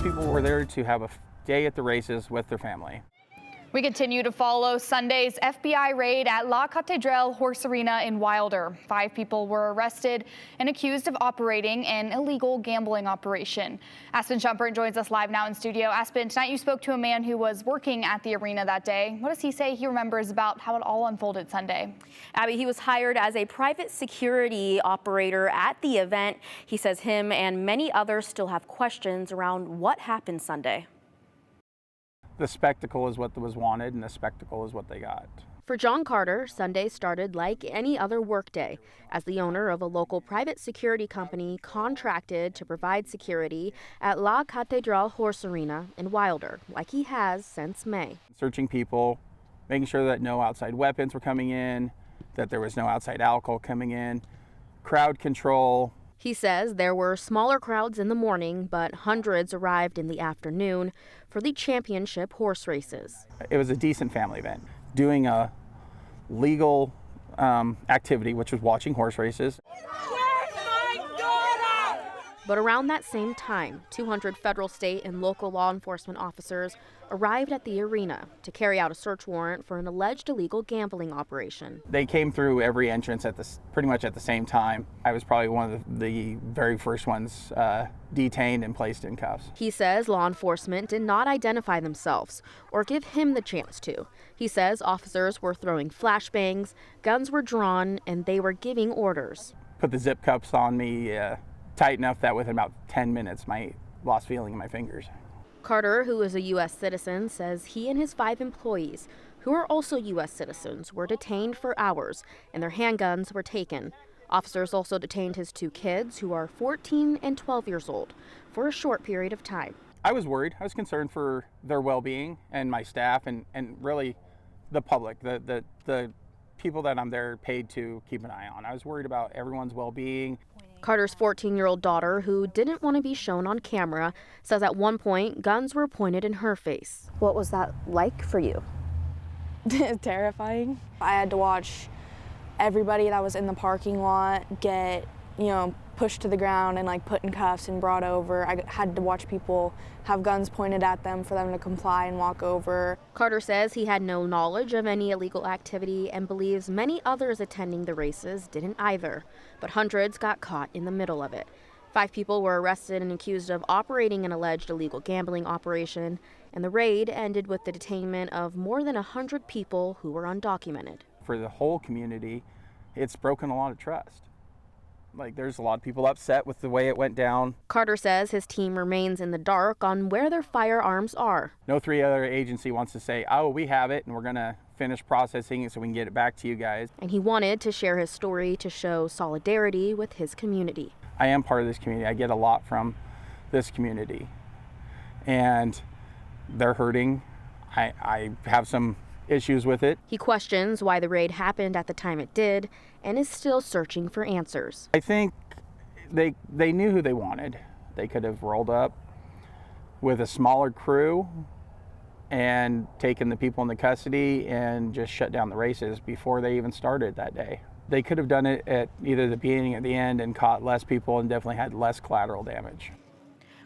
people were there to have a day at the races with their family. We continue to follow Sunday's FBI raid at La Catedral Horse Arena in Wilder. 5 people were arrested and accused of operating an illegal gambling operation. Aspen Shumpert joins us live now in studio. Aspen, tonight you spoke to a man who was working at the arena that day. What does he say he remembers about how it all unfolded Sunday? Abby, he was hired as a private security operator at the event. He says him and many others still have questions around what happened Sunday. The spectacle is what was wanted, and the spectacle is what they got. For John Carter, Sunday started like any other workday. As the owner of a local private security company contracted to provide security at La Catedral Horse Arena in Wilder, like he has since May. Searching people, making sure that no outside weapons were coming in, that there was no outside alcohol coming in, crowd control. He says there were smaller crowds in the morning, but hundreds arrived in the afternoon for the championship horse races. It was a decent family event, doing a legal activity, which was watching horse races. But around that same time, 200 federal, state, and local law enforcement officers arrived at the arena to carry out a search warrant for an alleged illegal gambling operation. They came through every entrance pretty much at the same time. I was probably one of the very first ones detained and placed in cuffs. He says law enforcement did not identify themselves or give him the chance to. He says officers were throwing flashbangs, guns were drawn, and they were giving orders. Put the zip cuffs on me tight enough that within about 10 minutes, I lost feeling in my fingers. Carter, who is a U.S. citizen, says he and his 5 employees, who are also U.S. citizens, were detained for hours and their handguns were taken. Officers also detained his 2 kids, who are 14 and 12 years old, for a short period of time. I was worried. I was concerned for their well-being and my staff and really the public, the people that I'm there paid to keep an eye on. I was worried about everyone's well-being. Carter's 14-year-old daughter, who didn't want to be shown on camera, says at one point guns were pointed in her face. What was that like for you? Terrifying. I had to watch everybody that was in the parking lot get, pushed to the ground and put in cuffs and brought over. I had to watch people have guns pointed at them for them to comply and walk over. Carter says he had no knowledge of any illegal activity and believes many others attending the races didn't either, but hundreds got caught in the middle of it. 5 people were arrested and accused of operating an alleged illegal gambling operation, and the raid ended with the detainment of more than 100 people who were undocumented. For the whole community, it's broken a lot of trust. There's a lot of people upset with the way it went down. Carter says his team remains in the dark on where their firearms are. No 3 other agency wants to say, oh, we have it and we're going to finish processing it so we can get it back to you guys. And he wanted to share his story to show solidarity with his community. I am part of this community. I get a lot from this community. And they're hurting. I have some issues with it. He questions why the raid happened at the time it did and is still searching for answers. I think they knew who they wanted. They could have rolled up with a smaller crew and taken the people into custody and just shut down the races before they even started that day. They could have done it at either the beginning or the end and caught less people and definitely had less collateral damage.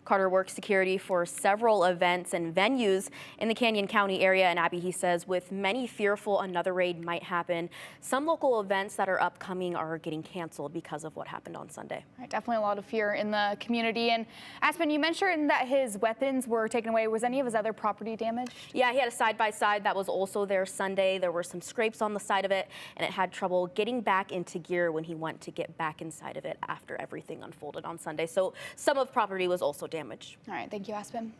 Carter works security for several events and venues in the Canyon County area, and Abby, he says, with many fearful another raid might happen, some local events that are upcoming are getting canceled because of what happened on Sunday. Right, definitely a lot of fear in the community. And Aspen, you mentioned that his weapons were taken away. Was any of his other property damaged? Yeah, he had a side-by-side that was also there Sunday. There were some scrapes on the side of it, and it had trouble getting back into gear when he went to get back inside of it after everything unfolded on Sunday. So some of property was also damaged. All right, thank you, Aspen.